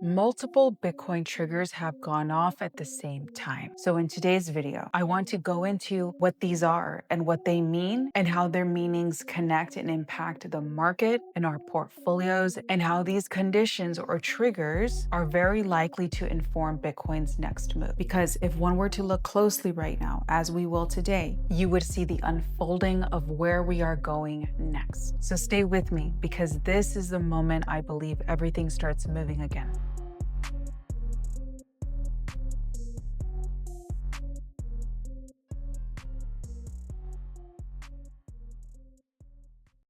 Multiple Bitcoin triggers have gone off at the same time. So in today's video, I want to go into what these are and what they mean and how their meanings connect and impact the market and our portfolios, and how these conditions or triggers are very likely to inform Bitcoin's next move. Because if one were to look closely right now, as we will today, you would see the unfolding of where we are going next. So stay with me, because this is the moment I believe everything starts moving again.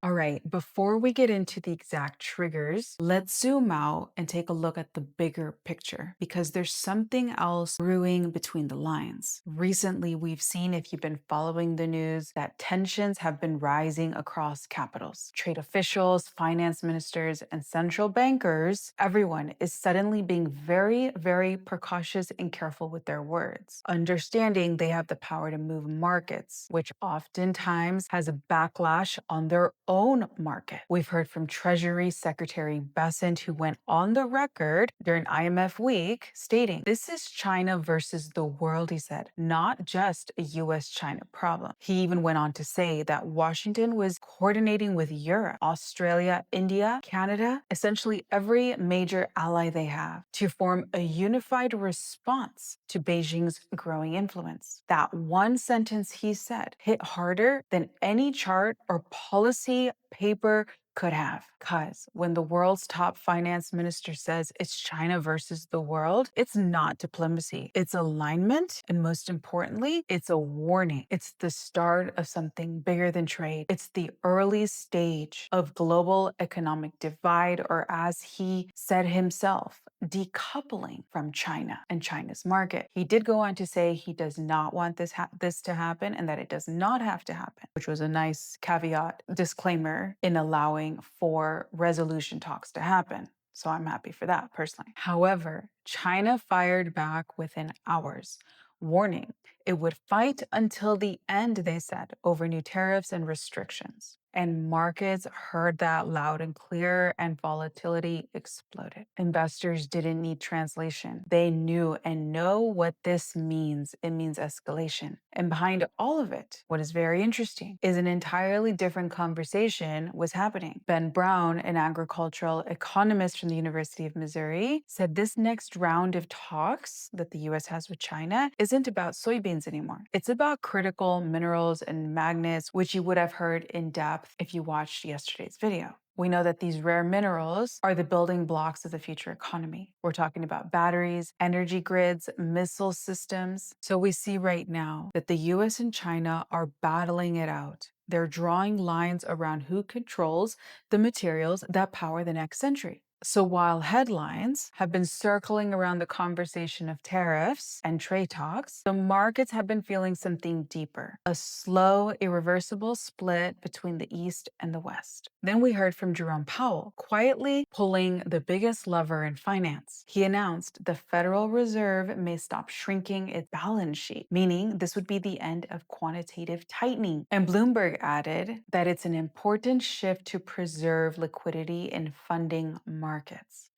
All right, before we get into the exact triggers, let's zoom out and take a look at the bigger picture, because there's something else brewing between the lines. Recently, we've seen, if you've been following the news, that tensions have been rising across capitals. Trade officials, finance ministers, and central bankers, everyone is suddenly being very, very precautious and careful with their words, understanding they have the power to move markets, which oftentimes has a backlash on their own market. We've heard from Treasury Secretary Bessent, who went on the record during IMF week stating, "This is China versus the world," he said, "not just a US-China problem." He even went on to say that Washington was coordinating with Europe, Australia, India, Canada, essentially every major ally they have, to form a unified response to Beijing's growing influence. That one sentence, he said, hit harder than any chart or policy paper could have. Because when the world's top finance minister says it's China versus the world, it's not diplomacy. It's alignment. And most importantly, it's a warning. It's the start of something bigger than trade. It's the early stage of global economic divide, or as he said himself, decoupling from China and China's market. He did go on to say he does not want this to happen, and that it does not have to happen, which was a nice caveat disclaimer in allowing for resolution talks to happen. So I'm happy for that personally. However, China fired back within hours, warning it would fight until the end, they said, over new tariffs and restrictions. And markets heard that loud and clear, and volatility exploded. Investors didn't need translation. They knew and know what this means. It means escalation. And behind all of it, what is very interesting is an entirely different conversation was happening. Ben Brown, an agricultural economist from the University of Missouri, said this next round of talks that the US has with China isn't about soybeans anymore. It's about critical minerals and magnets, which you would have heard in depth if you watched yesterday's video. We know that these rare minerals are the building blocks of the future economy. We're talking about batteries, energy grids, missile systems. So we see right now that the US and China are battling it out. They're drawing lines around who controls the materials that power the next century. So while headlines have been circling around the conversation of tariffs and trade talks, the markets have been feeling something deeper, a slow, irreversible split between the East and the West. Then we heard from Jerome Powell, quietly pulling the biggest lever in finance. He announced the Federal Reserve may stop shrinking its balance sheet, meaning this would be the end of quantitative tightening. And Bloomberg added that it's an important shift to preserve liquidity in funding markets.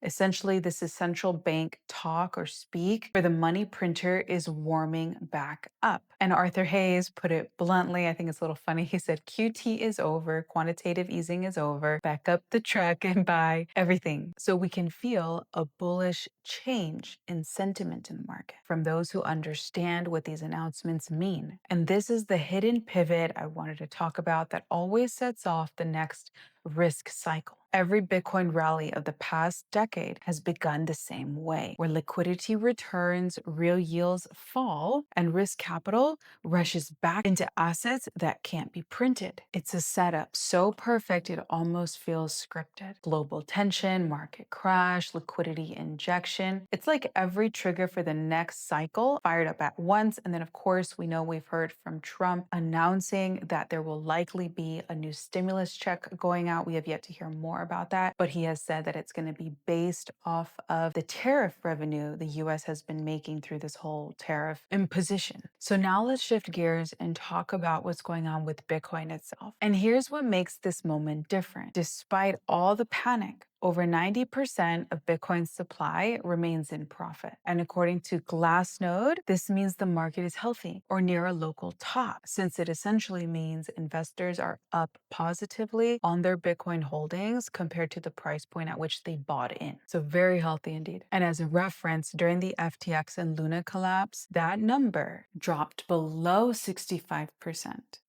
Essentially, this is central bank talk or speak, where the money printer is warming back up. And Arthur Hayes put it bluntly, I think it's a little funny. He said, QT is over, quantitative easing is over, back up the truck and buy everything. So we can feel a bullish change in sentiment in the market from those who understand what these announcements mean. And this is the hidden pivot I wanted to talk about that always sets off the next risk cycle. Every Bitcoin rally of the past decade has begun the same way, where liquidity returns, real yields fall, and risk capital rushes back into assets that can't be printed. It's a setup so perfect it almost feels scripted. Global tension, market crash, liquidity injection. It's like every trigger for the next cycle fired up at once. And then, of course, we know we've heard from Trump announcing that there will likely be a new stimulus check going out. We have yet to hear more about that, but he has said that it's going to be based off of the tariff revenue the US has been making through this whole tariff imposition. So now let's shift gears and talk about what's going on with Bitcoin itself. And here's what makes this moment different. Despite all the panic, Over 90% of Bitcoin's supply remains in profit. And according to Glassnode, this means the market is healthy or near a local top, since it essentially means investors are up positively on their Bitcoin holdings compared to the price point at which they bought in. So very healthy indeed. And as a reference, during the FTX and Luna collapse, that number dropped below 65%.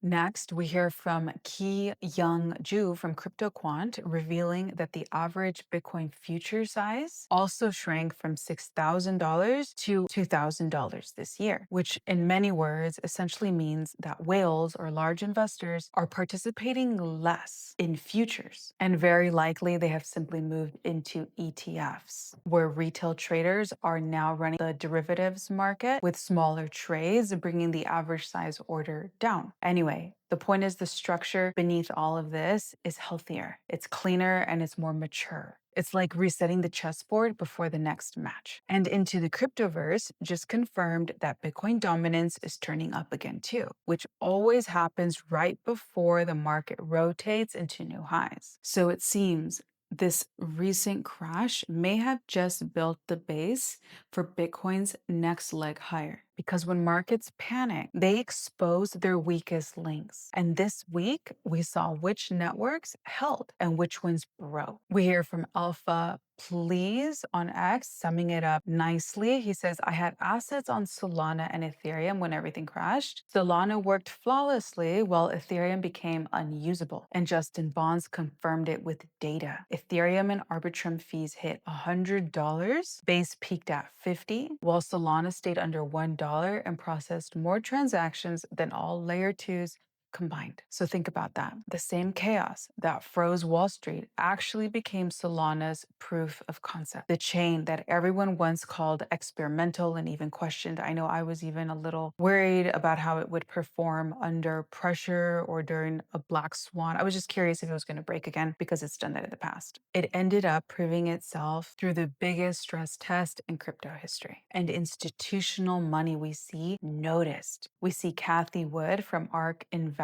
Next, we hear from Ki Young Ju from CryptoQuant, revealing that the average Bitcoin future size also shrank from $6,000 to $2,000 this year, which in many words essentially means that whales or large investors are participating less in futures. And very likely they have simply moved into ETFs, where retail traders are now running the derivatives market with smaller trades, bringing the average size order down. Anyway, the point is the structure beneath all of this is healthier. It's cleaner and it's more mature. It's like resetting the chessboard before the next match. And Into the Cryptoverse just confirmed that Bitcoin dominance is turning up again too, which always happens right before the market rotates into new highs. So it seems this recent crash may have just built the base for Bitcoin's next leg higher. Because when markets panic, they expose their weakest links. And this week, we saw which networks held and which ones broke. We hear from Alpha Please on X, summing it up nicely. He says, I had assets on Solana and Ethereum when everything crashed. Solana worked flawlessly while Ethereum became unusable. And Justin Bonds confirmed it with data. Ethereum and Arbitrum fees hit $100. Base peaked at $50, while Solana stayed under $1 and processed more transactions than all layer 2s combined. So think about that. The same chaos that froze Wall Street actually became Solana's proof of concept. The chain that everyone once called experimental and even questioned. I know I was even a little worried about how it would perform under pressure or during a black swan. I was just curious if it was going to break again because it's done that in the past. It ended up proving itself through the biggest stress test in crypto history. And institutional money we see noticed. We see Kathy Wood from ARK Invest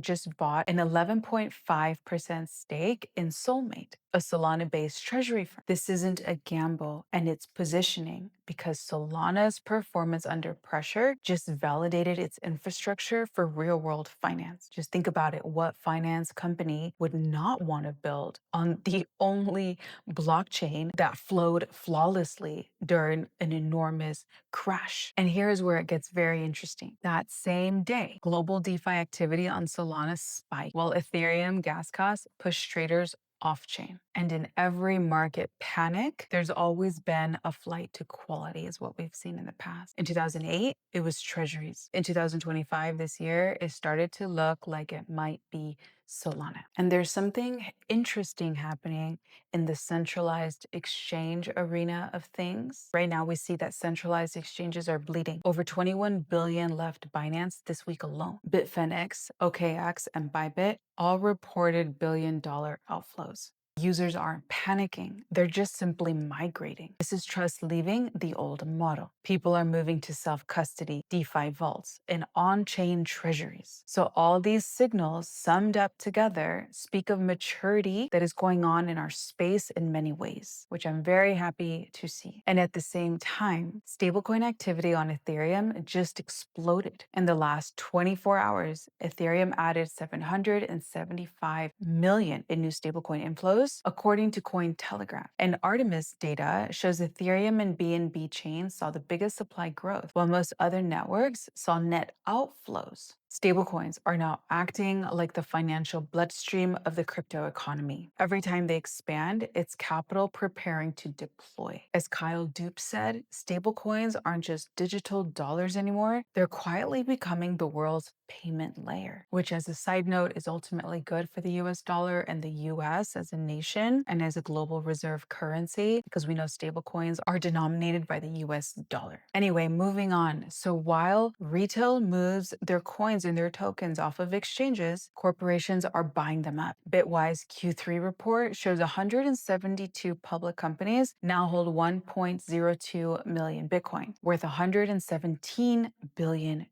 just bought an 11.5% stake in Soulmate, a Solana-based treasury firm. This isn't a gamble, and it's positioning because Solana's performance under pressure just validated its infrastructure for real-world finance. Just think about it. What finance company would not want to build on the only blockchain that flowed flawlessly during an enormous crash? And here's where it gets very interesting. That same day, global DeFi activity on Solana spiked, while Ethereum gas costs pushed traders off-chain. And in every market panic, there's always been a flight to quality, is what we've seen in the past. In 2008, it was treasuries. In 2025, this year, it started to look like it might be Solana. And there's something interesting happening in the centralized exchange arena of things. Right now, we see that centralized exchanges are bleeding. Over 21 billion left Binance this week alone. Bitfinex, OKX, and Bybit all reported billion-dollar outflows. Users aren't panicking. They're just simply migrating. This is trust leaving the old model. People are moving to self-custody, DeFi vaults, and on-chain treasuries. So all these signals summed up together speak of maturity that is going on in our space in many ways, which I'm very happy to see. And at the same time, stablecoin activity on Ethereum just exploded. In the last 24 hours, Ethereum added 775 million in new stablecoin inflows, according to Cointelegraph. And Artemis data shows Ethereum and BNB chains saw the biggest supply growth, while most other networks saw net outflows. Stablecoins are now acting like the financial bloodstream of the crypto economy. Every time they expand, it's capital preparing to deploy. As Kyle Dupe said, stablecoins aren't just digital dollars anymore, they're quietly becoming the world's payment layer, which as a side note is ultimately good for the US dollar and the US as a nation and as a global reserve currency, because we know stablecoins are denominated by the US dollar. Anyway, moving on. So while retail moves their coins coins and their tokens off of exchanges, corporations are buying them up. Bitwise Q3 report shows 172 public companies now hold 1.02 million Bitcoin, worth $117 billion.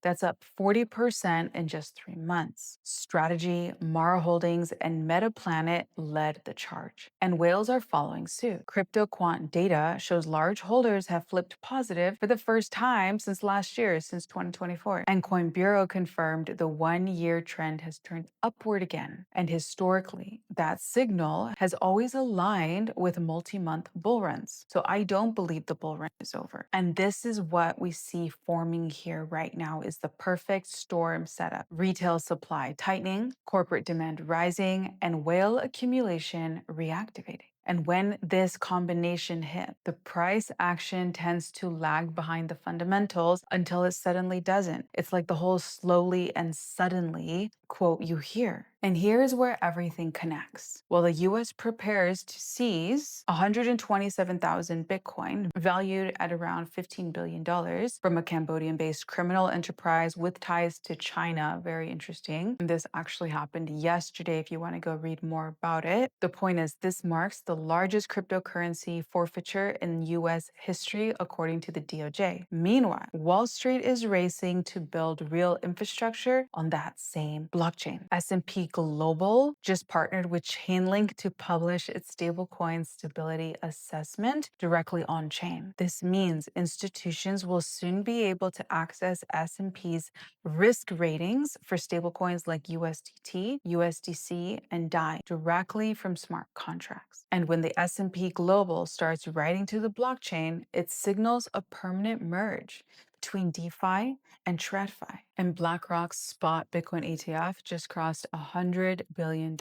That's up 40% in just 3 months. Strategy, Mara Holdings, and Metaplanet led the charge, and whales are following suit. CryptoQuant data shows large holders have flipped positive for the first time since last year, since 2024. And Coin Bureau confirmed the 1-year trend has turned upward again. And historically, that signal has always aligned with multi-month bull runs. So I don't believe the bull run is over. And this is what we see forming here right now, is the perfect storm setup. Retail supply tightening, corporate demand rising, and whale accumulation reactivating. And when this combination hit, the price action tends to lag behind the fundamentals until it suddenly doesn't. It's like the whole slowly and suddenly quote you hear. And here is where everything connects. While the US prepares to seize 127,000 Bitcoin, valued at around $15 billion, from a Cambodian-based criminal enterprise with ties to China. Very interesting. And this actually happened yesterday if you want to go read more about it. The point is, this marks the largest cryptocurrency forfeiture in US history, according to the DOJ. Meanwhile, Wall Street is racing to build real infrastructure on that same blockchain. S&P Global just partnered with Chainlink to publish its stablecoin stability assessment directly on chain. This means institutions will soon be able to access S&P's risk ratings for stablecoins like USDT, USDC, and DAI directly from smart contracts. And when the S&P Global starts writing to the blockchain, it signals a permanent merge between DeFi and TradFi. And BlackRock's spot Bitcoin ETF just crossed $100 billion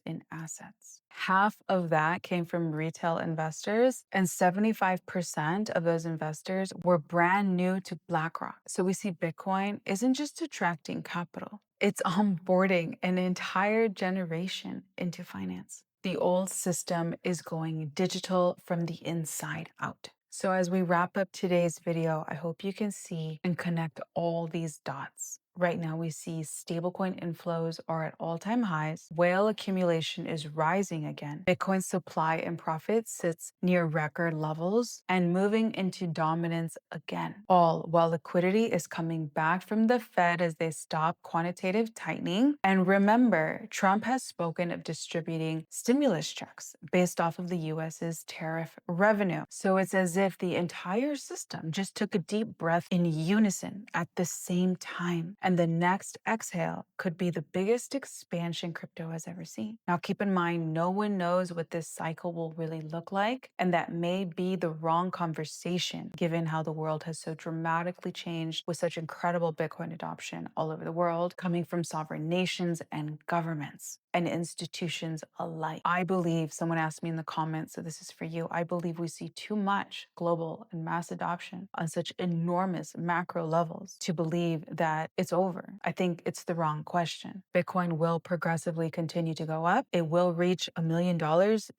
in assets. Half of that came from retail investors, and 75% of those investors were brand new to BlackRock. So we see Bitcoin isn't just attracting capital, it's onboarding an entire generation into finance. The old system is going digital from the inside out. So as we wrap up today's video, I hope you can see and connect all these dots. Right now, we see stablecoin inflows are at all-time highs. Whale accumulation is rising again. Bitcoin supply and profit sits near record levels and moving into dominance again. All while liquidity is coming back from the Fed as they stop quantitative tightening. And remember, Trump has spoken of distributing stimulus checks based off of the US's tariff revenue. So it's as if the entire system just took a deep breath in unison at the same time. And the next exhale could be the biggest expansion crypto has ever seen. Now, keep in mind, no one knows what this cycle will really look like, and that may be the wrong conversation given how the world has so dramatically changed with such incredible Bitcoin adoption all over the world, coming from sovereign nations and governments and institutions alike. I believe, someone asked me in the comments, so this is for you, I believe we see too much global and mass adoption on such enormous macro levels to believe that it's over. I think it's the wrong question. Bitcoin will progressively continue to go up. It will reach $1 million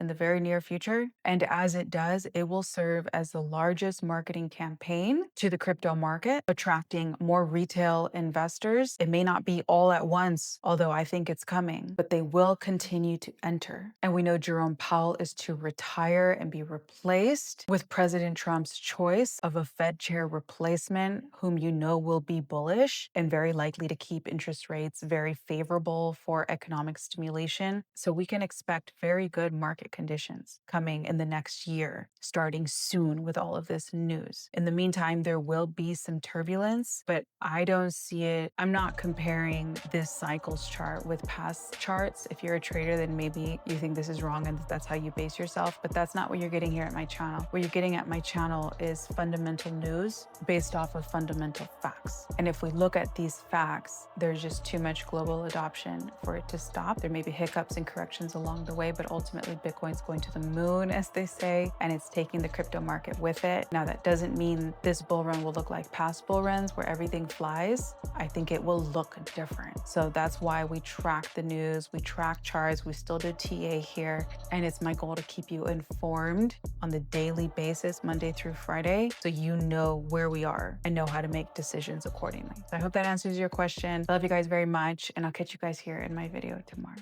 in the very near future. And as it does, it will serve as the largest marketing campaign to the crypto market, attracting more retail investors. It may not be all at once, although I think it's coming, but they will continue to enter. And we know Jerome Powell is to retire and be replaced with President Trump's choice of a Fed chair replacement, whom you know will be bullish and very likely to keep interest rates very favorable for economic stimulation. So we can expect very good market conditions coming in the next year, starting soon with all of this news. In the meantime, there will be some turbulence, but I don't see it. I'm not comparing this cycles chart with past charts. If you're a trader, then maybe you think this is wrong and that's how you base yourself, but that's not what you're getting here at my channel. What you're getting at my channel is fundamental news based off of fundamental facts. And if we look at these facts, there's just too much global adoption for it to stop. There may be hiccups and corrections along the way, but ultimately Bitcoin's going to the moon, as they say, and it's taking the crypto market with it. Now, that doesn't mean this bull run will look like past bull runs where everything flies. I think it will look different. So that's why we track the news, we track charts, we still do TA here, and it's my goal to keep you informed on the daily basis, Monday through Friday, so you know where we are and know how to make decisions accordingly. So I hope that answers your question. I love you guys very much, and I'll catch you guys here in my video tomorrow.